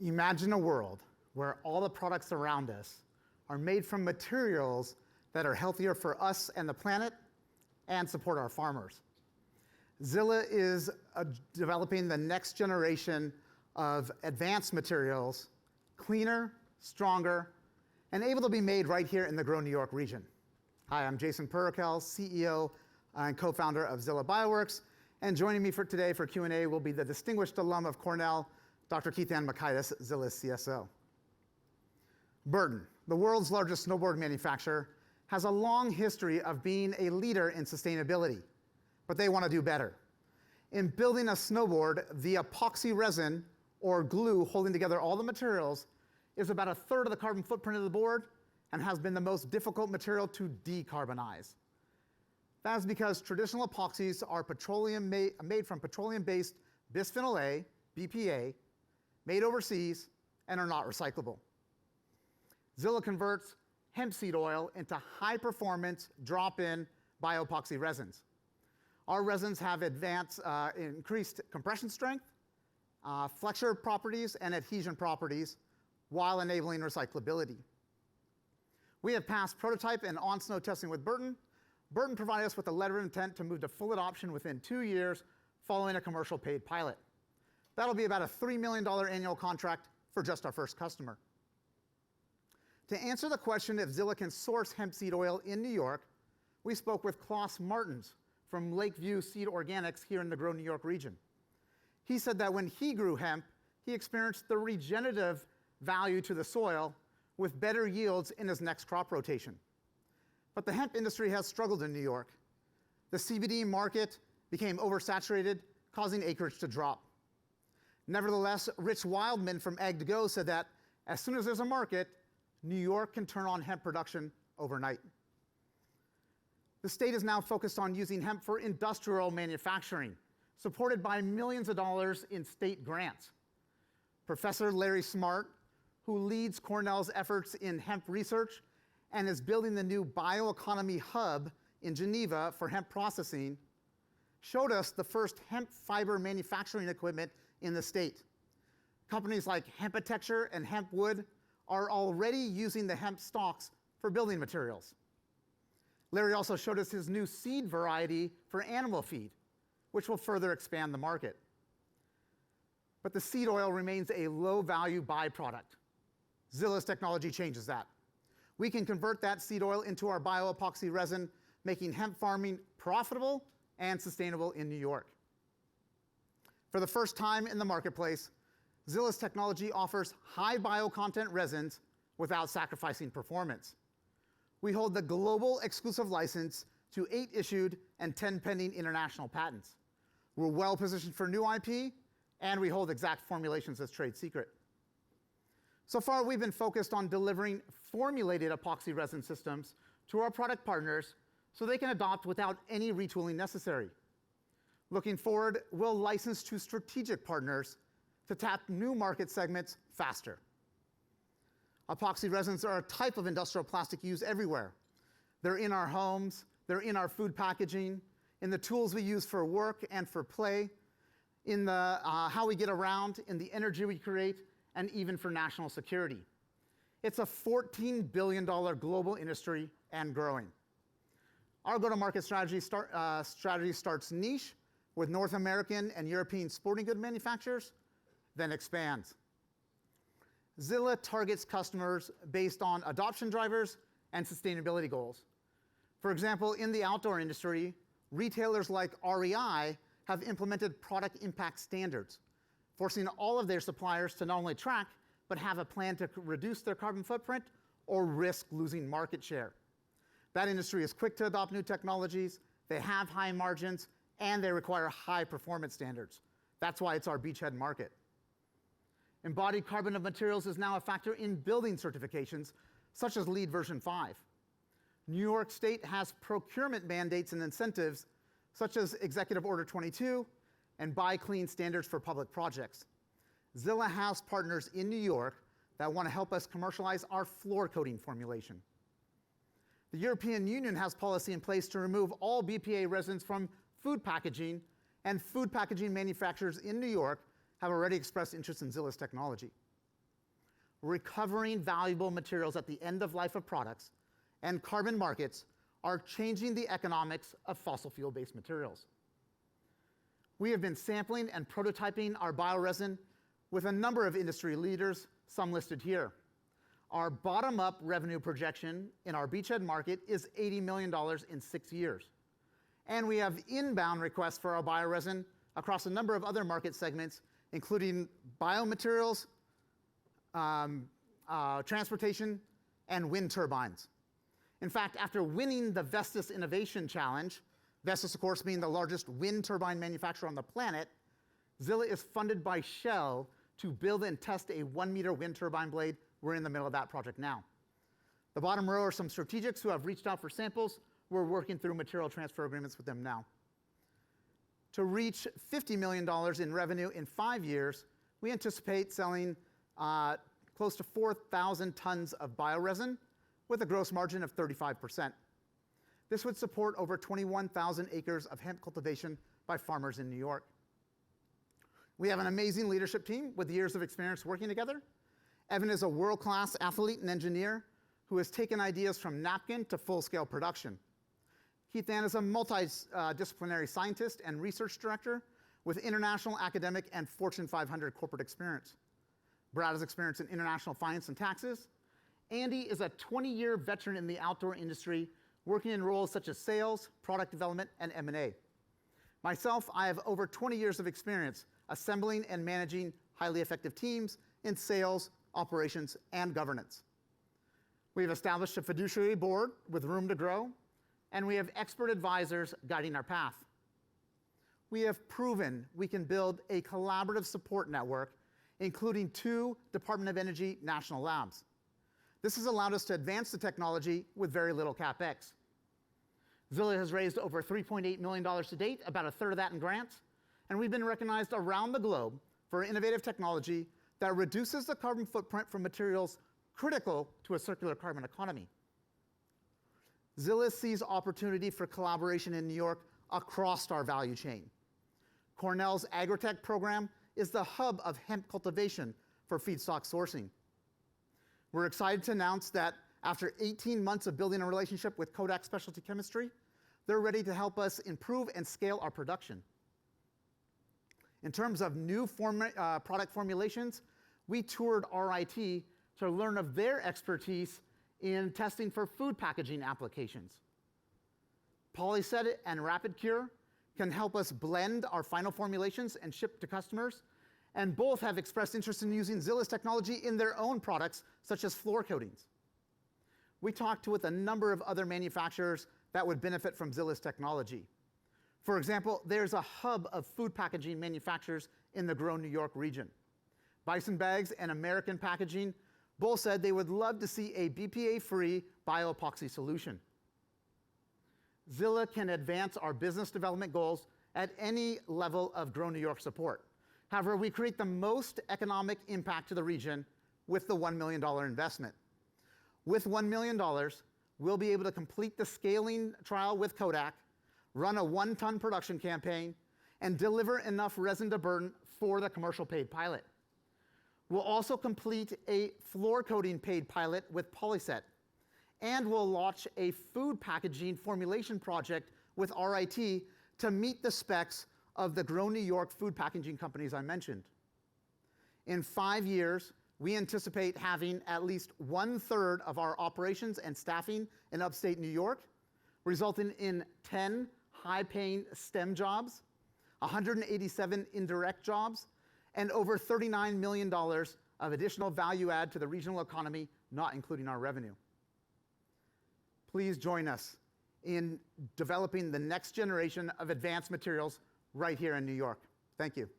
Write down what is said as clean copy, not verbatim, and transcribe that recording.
Imagine a world where all the products around us are made from materials that are healthier for us and the planet and support our farmers. ZILA is developing the next generation of advanced materials, cleaner, stronger, and able to be made right here in the Grow New York region. Hi, I'm Jason Purakel, CEO and co-founder of ZILA BioWorks, and joining me for today for Q&A will be the distinguished alum of Cornell, Dr. Keith Ann Makaitis, ZILA's CSO. Burton, the world's largest snowboard manufacturer, has a long history of being a leader in sustainability, but they want to do better. In building a snowboard, the epoxy resin, or glue holding together all the materials, is about a third of the carbon footprint of the board and has been the most difficult material to decarbonize. That is because traditional epoxies are made from petroleum-based bisphenol A, BPA, made overseas, and are not recyclable. ZILA converts hemp seed oil into high-performance, drop-in bioepoxy resins. Our resins have increased compression strength, flexure properties, and adhesion properties, while enabling recyclability. We have passed prototype and on-snow testing with Burton. Burton provided us with a letter of intent to move to full adoption within 2 years following a commercial paid pilot. That'll be about a $3 million annual contract for just our first customer. To answer the question if ZILA can source hemp seed oil in New York, we spoke with Klaus Martens from Lakeview Seed Organics here in the Grow New York region. He said that when he grew hemp, he experienced the regenerative value to the soil with better yields in his next crop rotation. But the hemp industry has struggled in New York. The CBD market became oversaturated, causing acreage to drop. Nevertheless, Rich Wildman from Egg to Go said that as soon as there's a market, New York can turn on hemp production overnight. The state is now focused on using hemp for industrial manufacturing, supported by millions of dollars in state grants. Professor Larry Smart, who leads Cornell's efforts in hemp research and is building the new bioeconomy hub in Geneva for hemp processing, showed us the first hemp fiber manufacturing equipment in the state. Companies like Hempatecture and Hempwood are already using the hemp stalks for building materials. Larry also showed us his new seed variety for animal feed, which will further expand the market. But the seed oil remains a low-value byproduct. ZILA's technology changes that. We can convert that seed oil into our bioepoxy resin, making hemp farming profitable and sustainable in New York. For the first time in the marketplace, ZILA's technology offers high bio-content resins without sacrificing performance. We hold the global exclusive license to 8 issued and 10 pending international patents. We're well positioned for new IP, and we hold exact formulations as trade secret. So far, we've been focused on delivering formulated epoxy resin systems to our product partners so they can adopt without any retooling necessary. Looking forward, we'll license to strategic partners to tap new market segments faster. Epoxy resins are a type of industrial plastic used everywhere. They're in our homes, they're in our food packaging, in the tools we use for work and for play, in the how we get around, in the energy we create, and even for national security. It's a $14 billion global industry and growing. Our go-to-market strategy starts niche with North American and European sporting good manufacturers, then expands. ZILA targets customers based on adoption drivers and sustainability goals. For example, in the outdoor industry, retailers like REI have implemented product impact standards, forcing all of their suppliers to not only track, but have a plan to reduce their carbon footprint or risk losing market share. That industry is quick to adopt new technologies, they have high margins, and they require high performance standards. That's why it's our beachhead market. Embodied carbon of materials is now a factor in building certifications, such as LEED version 5. New York State has procurement mandates and incentives, such as Executive Order 22 and Buy Clean standards for public projects. ZILA has partners in New York that want to help us commercialize our floor coating formulation. The European Union has policy in place to remove all BPA resins from food packaging, and food packaging manufacturers in New York have already expressed interest in ZILA's technology. recovering valuable materials at the end of life of products, and carbon markets are changing the economics of fossil fuel-based materials. We have been sampling and prototyping our bioresin with a number of industry leaders, some listed here. Our bottom-up revenue projection in our beachhead market is $80 million in 6 years. And we have inbound requests for our bioresin across a number of other market segments, including biomaterials, transportation, and wind turbines. In fact, after winning the Vestas Innovation Challenge, Vestas, of course, being the largest wind turbine manufacturer on the planet, ZILA is funded by Shell to build and test a 1-meter wind turbine blade. We're in the middle of that project now. The bottom row are some strategics who have reached out for samples. We're working through material transfer agreements with them now. To reach $50 million in revenue in 5 years, we anticipate selling close to 4,000 tons of bioresin with a gross margin of 35%. This would support over 21,000 acres of hemp cultivation by farmers in New York. We have an amazing leadership team with years of experience working together. Evan is a world-class athlete and engineer who has taken ideas from napkin to full-scale production. Keith Ann is a multidisciplinary scientist and research director with international academic and Fortune 500 corporate experience. Brad has experience in international finance and taxes. Andy is a 20-year veteran in the outdoor industry, working in roles such as sales, product development, and M&A. Myself, I have over 20 years of experience assembling and managing highly effective teams in sales, operations, and governance. We've established a fiduciary board with room to grow, and we have expert advisors guiding our path. We have proven we can build a collaborative support network, including 2 Department of Energy national labs. This has allowed us to advance the technology with very little CapEx. ZILA has raised over $3.8 million to date, about a third of that in grants, and we've been recognized around the globe for innovative technology that reduces the carbon footprint from materials critical to a circular carbon economy. ZILA sees opportunity for collaboration in New York across our value chain. Cornell's Agritech program is the hub of hemp cultivation for feedstock sourcing. We're excited to announce that after 18 months of building a relationship with Kodak Specialty Chemistry, they're ready to help us improve and scale our production. In terms of new product formulations, we toured RIT to learn of their expertise in testing for food packaging applications. Polyset and Rapid Cure can help us blend our final formulations and ship to customers, and both have expressed interest in using ZILA's technology in their own products, such as floor coatings. We talked with a number of other manufacturers that would benefit from ZILA's technology. For example, there's a hub of food packaging manufacturers in the Grow New York region. Bison Bags and American Packaging both said they would love to see a BPA-free bioepoxy solution. ZILA can advance our business development goals at any level of Grow New York support. However, we create the most economic impact to the region with the $1 million investment. With $1 million, we'll be able to complete the scaling trial with Kodak, run a 1-ton production campaign, and deliver enough resin to burn for the commercial paid pilot. We'll also complete a floor coating paid pilot with Polyset, and we'll launch a food packaging formulation project with RIT to meet the specs of the Grow New York food packaging companies I mentioned. In 5 years, we anticipate having at least 1/3 of our operations and staffing in upstate New York, resulting in 10 high-paying STEM jobs, 187 indirect jobs, and over $39 million of additional value add to the regional economy, not including our revenue. Please join us in developing the next generation of advanced materials right here in New York. Thank you.